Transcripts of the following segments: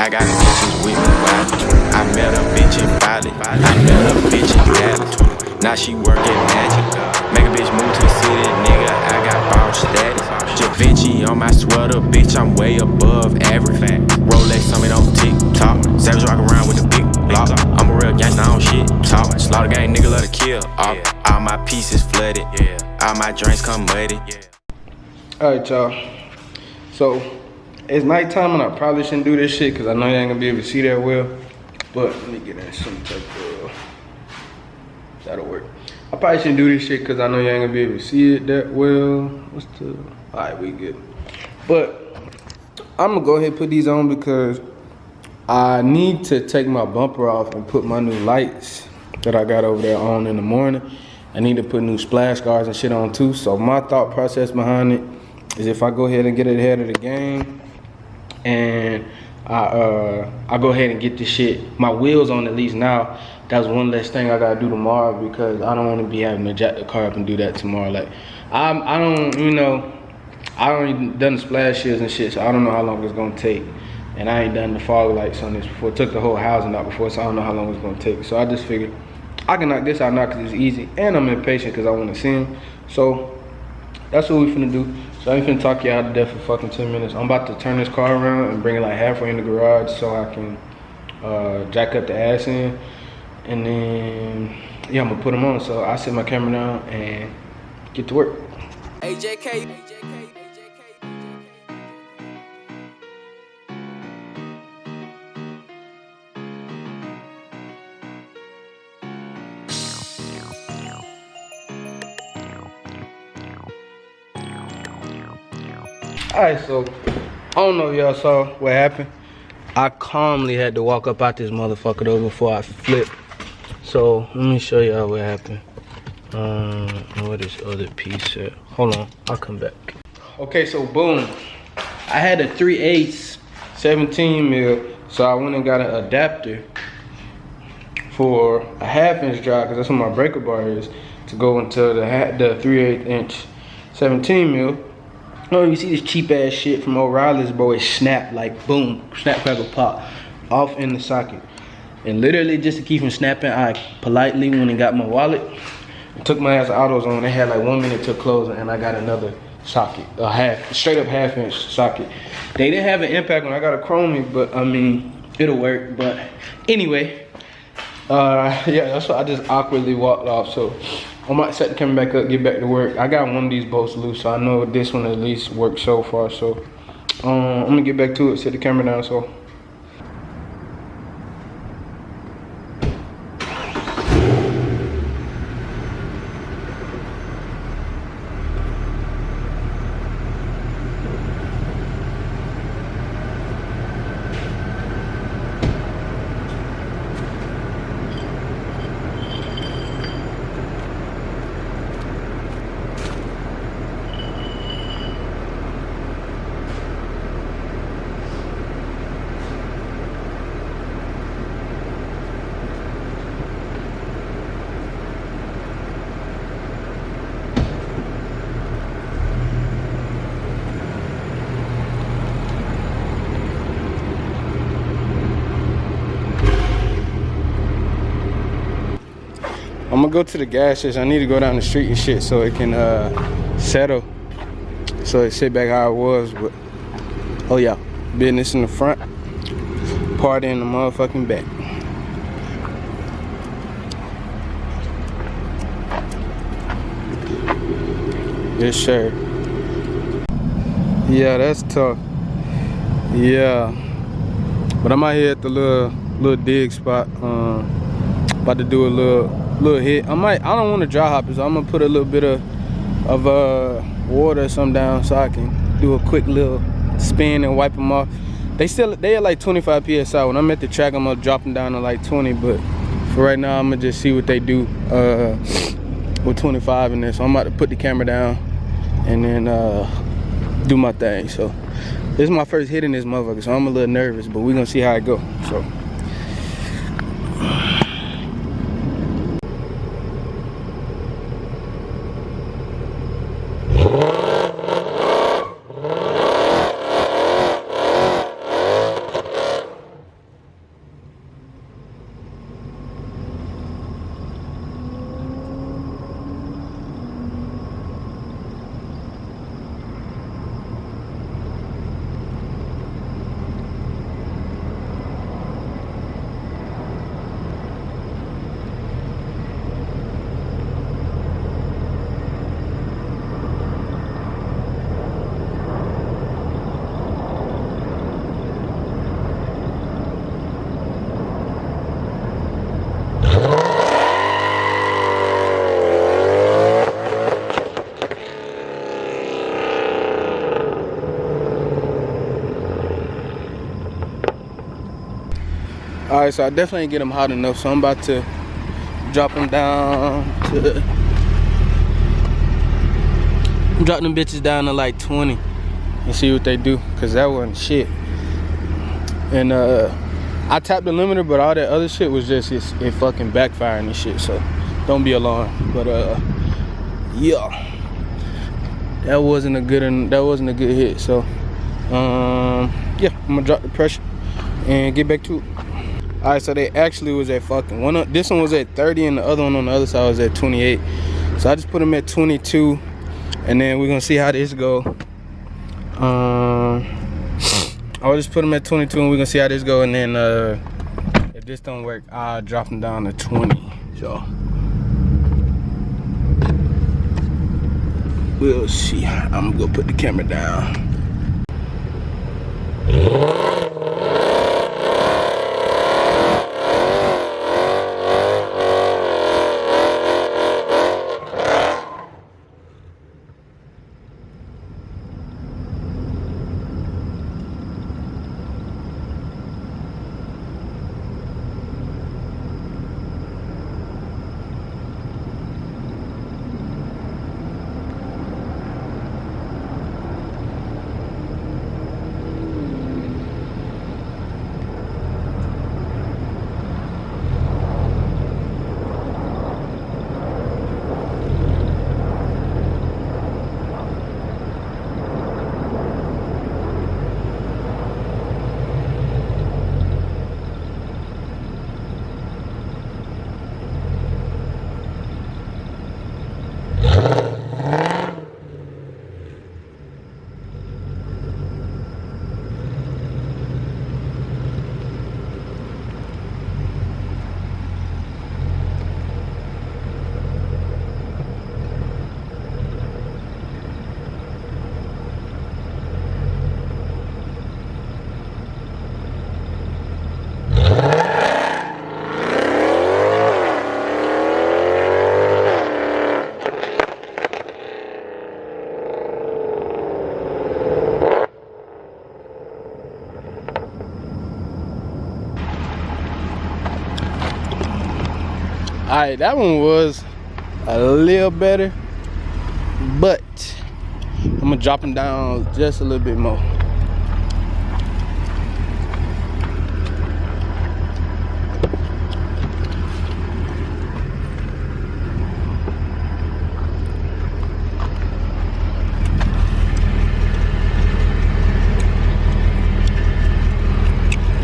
I got bitches with me wild. I met a bitch in Bali. I met a bitch in Dallas. Now she work at Magic. Make a bitch move to the city, nigga. I got ball status. Da Vinci on my sweater, bitch. I'm way above average. Rolex on me on TikTok. Savage rock around with the big block. I'm a real gangster, I don't shit talk. Slaughter gang, nigga love to kill. All my pieces flooded. All my drinks come muddy. Alright, y'all. So it's nighttime and I probably shouldn't do this shit because I know you ain't gonna be able to see that well. But let me get in some type of. That'll work. I probably shouldn't do this shit because I know you ain't gonna be able to see it that well. What's the. Alright, we good. But I'm gonna go ahead and put these on because I need to take my bumper off and put my new lights that I got over there on in the morning. I need to put new splash guards and shit on too. So my thought process behind it is if I go ahead and get it ahead of the game and I go ahead and get this shit, my wheels on at least now, that's one less thing I gotta do tomorrow because I don't wanna be having to jack the car up and do that tomorrow. Like, I don't, you know, I don't done the splash shields and shit, so I don't know how long it's gonna take. And I ain't done the fog lights on this before. It took the whole housing out before, so I don't know how long it's gonna take. So I just figured I can knock this out now because it's easy, and I'm impatient because I wanna see him. So that's what we finna do. So I ain't finna talk you out to death for fucking 10 minutes. I'm about to turn this car around and bring it like halfway in the garage so I can jack up the ass in. And then, yeah, I'm gonna put them on. So I set my camera down and get to work. AJK. Alright, so I don't know if y'all saw what happened. I calmly had to walk up out this motherfucker though before I flipped. So let me show y'all what happened. Where this other piece at? Hold on, I'll come back. Okay, so boom. I had a 3/8 17 mil, so I went and got an adapter for a 1/2 inch drive, because that's what my breaker bar is, to go into the 3/8 inch 17 mil. Oh, you see this cheap ass shit from O'Reilly's, bro, it snapped like boom, snap, crackle, pop, off in the socket. And literally just to keep from snapping, I politely went and got my wallet, and took my ass to AutoZone. They had like 1 minute to close, and I got another socket, a straight up 1/2 inch socket. They didn't have an impact when I got a chromie, but I mean, it'll work. But anyway, yeah, that's why I just awkwardly walked off. So I might set the camera back up, get back to work. I got one of these bolts loose, so I know this one at least worked so far. So I'm gonna get back to it, set the camera down. So I'm gonna go to the gas station. I need to go down the street and shit so it can settle, so it sit back how it was. But oh yeah, business in the front, party in the motherfucking back. Yes sir. Yeah, that's tough. Yeah, but I'm out here at the little dig spot. About to do a little hit. I don't want to dry hop it, so I'm gonna put a little bit of water or something down so I can do a quick little spin and wipe them off. They are like 25 psi. When I'm at the track, I'm gonna drop them down to like 20, but for right now I'm gonna just see what they do with 25 in there. So I'm about to put the camera down and then do my thing. So this is my first hit in this motherfucker, so I'm a little nervous, but we're gonna see how it go. So Alright, so I definitely ain't get them hot enough, so I'm about to drop them down to... drop them bitches down to like 20 and see what they do, cause that wasn't shit. And I tapped the limiter, but all that other shit was just it fucking backfiring and shit. So don't be alarmed. But yeah, that wasn't a good hit. So yeah, I'm gonna drop the pressure and get back to it. All right, so they actually was at fucking this one was at 30 and the other one on the other side was at 28. So I just put them at 22, and then we're gonna see how this go. I'll just put them at 22 and we're gonna see how this go, and then if this don't work, I'll drop them down to 20. So we'll see. I'm gonna put the camera down. Alright, that one was a little better, but I'm gonna drop them down just a little bit more.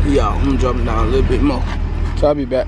Yeah, I'm gonna drop them down a little bit more. So I'll be back.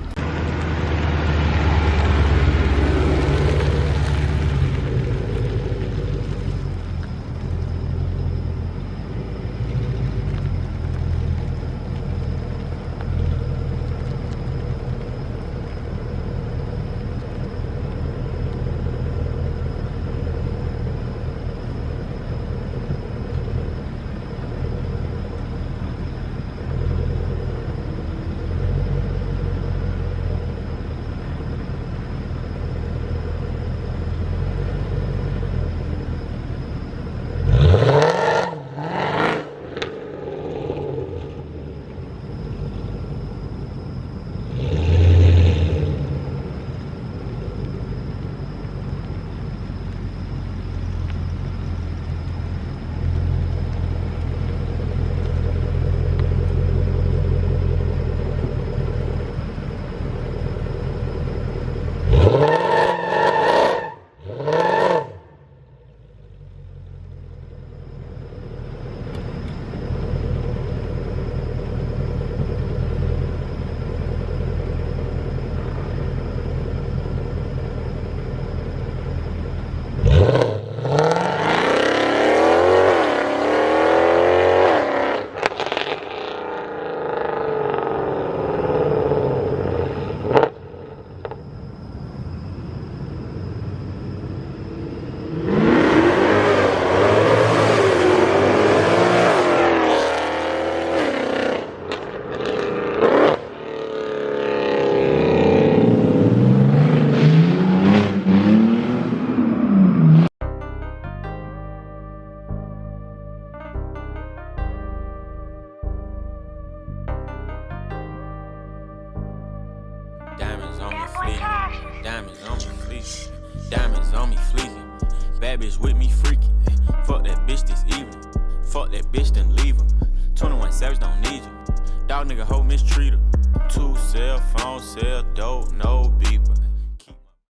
Diamonds on me fleecy. Diamonds on me fleecy. Bad bitch with me freaky. Fuck that bitch this evening. Fuck that bitch, then leave her. 21 Savage don't need you. Dog nigga hoe mistreat her. 2 cell phone, sell dope, no